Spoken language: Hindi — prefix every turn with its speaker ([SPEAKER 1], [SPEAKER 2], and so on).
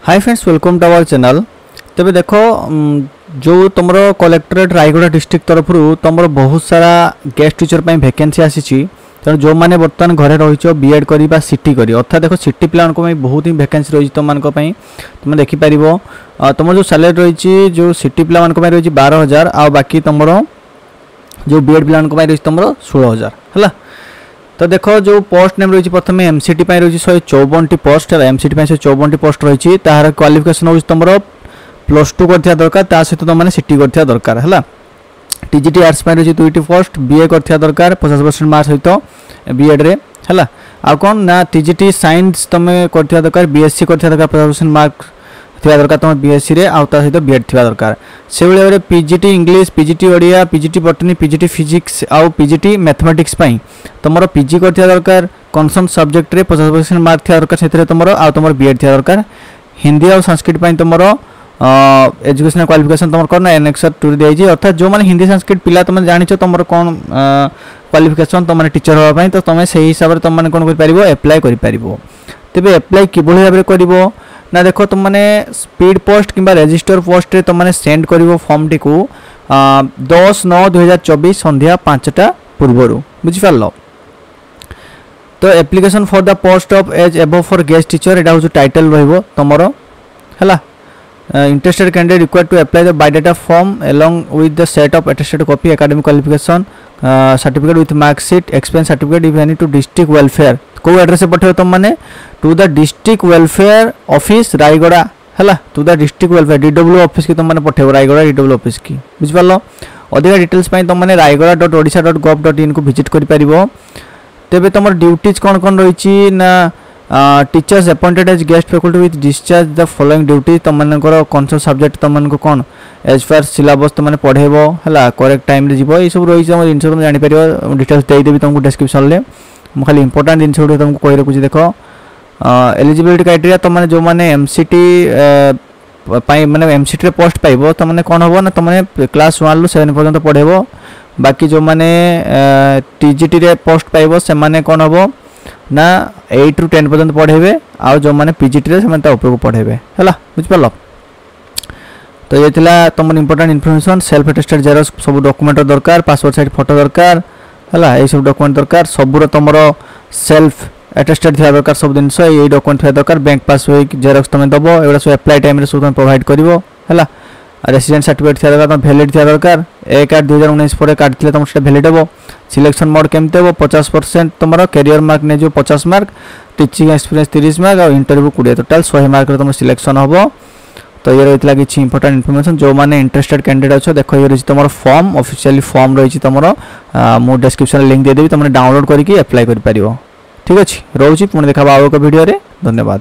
[SPEAKER 1] Hi friends welcome to our channel. तेबे देखो जो तुमर कलेक्टरेट रायगढ़ डिस्ट्रिक्ट तरफ तुम बहुत सारा गेस्ट टीचर वैकेंसी आसी तेणु जो मैंने बर्तमान घरे रही बीएड करी बा सीटी करी अर्थात देखो सीटी पिला बहुत ही वैकेंसी रही तुम तुम देखिपर तुम जो सैलरी रही जो सीटी पिला रही 12,000 आ बाकी तुम जो बीएड पिला रही तुम 16,000 है। तो देखो जो पोस्ट नेम रही प्रथम एमसीटी रही 154 पोस्ट है एमसीटी 154 पोस्ट रही तार क्वालिफिकेशन हो तुम +2 कर दरकार ता सहित तुमने सीटी कर दरकार है। टीजीटी आर्ट्स रही 2टी पोस्ट बीए कर दरकार 50% मार्क सहित बीएड रे है। आ कौन ना टीजीटी साइंस तुम कर दरकार बीएससी कर दरकार 50% मार्क थिया दरकार तुम बीएससी रे आउ ता सहित बीएड थिया दरकार। से भाई PGT English PGT Odia PGT botany PGT physics आउ पीजीटी मैथमेटिक्स पई तुम पीजी कर दरकार कनसर्न सब्जेक्ट रे 50% मार्क थिया दरकार से तुम आउ तुम बीएड थिया दरकार। हिंदी और संस्कृत पई तुम एजुकेशनल क्वालिफिकेशन तुम कौन एनेक्स 2 दी अर्थात जो मैंने हिंदी संस्कृत पिला तुम जान तुम कौन क्वालिफिकेशन तुम टीचर होगा तो तुम से हिसाब से तुम कौन कर एप्लाय कर तेज एप्लाय कि भाव कर ना देखो तुमने स्पीड पोस्ट कि रजिस्टर पोस्ट रे तुमने सेंड कर फॉर्म टी को 10/9/2024 संध्या 5टा पूर्व बुझिपार। तो application for the post of as above for guest teacher एटा हो टाइटल रहिबो तुमरो है। Interested candidate required to apply the biodata form along with the set of attested copy academic qualification certificate with mark sheet experience certificate if any to district welfare को एड्रेस से पठेबो तुम माने to the district welfare office Raigarh है to the district welfare DW office की तुम माने पठेबो रायगढ़ डीडब्ल्यू ऑफिस की बुझिपारलो। अधिक डिटेल्स पई तुम माने raigada.odisha.gov.in को विजिट करि परिबो। तेबे तुम ड्यूटीज कौन कौन रही ना teachers appointed as guest faculty with discharge the following duty तुम कौन सब सब्जेक्ट तुमको कौन एज फार सिलेबस तुमने पढ़ेब है करेक्ट टाइम रे जीवो ये सब रही जिन तुम जापर डिटेल्स देदेवी तुमको डिस्क्रिप्शन में मुझे खाली इंपोर्टेंट जिन तुमको कही रखुच्छी। देख एलिजिबिलिटी क्राइटेरिया तुमने जो मैंने एमसीटी माने एमसीटी पोस्ट पाइब तुमने कौन हम ना तुमने क्लास 1 रू 7 पर्यंत पढ़ेब बाकी जो मैंने टीजीटी रे पोस्ट पाइब से माने कौन हम ना 8 रू 10 पर्यंत पढ़ेबे आ जो मैंने पीजीटी रे से ऊपर को पढ़ेबे है बुझिपार। तो ये थिला तुम important information self attested Xerox सब डॉक्यूमेंट दरकार पासपोर्ट साइज फोटो दरकार है ये सब डॉक्यूमेंट दरकार सबूर तुम सेल्फ अटेस्टेड थिया दरकार सब जिन ये डॉक्यूमेंट थिया दरकार बैंक पासबुक जेरक्स तुम दब एगुड़ा सब अप्लाई टाइम रे सब तुम प्रोवाइड करिवो है। रेसिडेंट सर्टिफिकेट थिया दरकार तुम वैलिड थिया दरकार 1/8/2019 पर कार्ड थिले तुम सेटा वैलिड हेबो। सिलेक्शन मोड केमते हो 50% तुम कैरियर मार्क ने जो 50 मार्क टीचिंग एक्सपीरियंस 30 मार्क और इंटरव्यू 20 टोटाल 100 मार्क तुम सिलेक्शन हम। तो ये रही किसी इंपोर्टेंट इनफॉरमेशन जो मैंने इंटरेस्टेड कैंडिडेट अच्छो देख ये रही तुम फॉर्म ऑफिशियली फॉर्म रही तुम मु डिस्क्रिप्शन लिंक देदेवी तुमने डाउनलोड करके अप्लाई कर पारिबो। ठीक अच्छे रोची पुणी देखा आउ एक वीडियो रे धन्यवाद।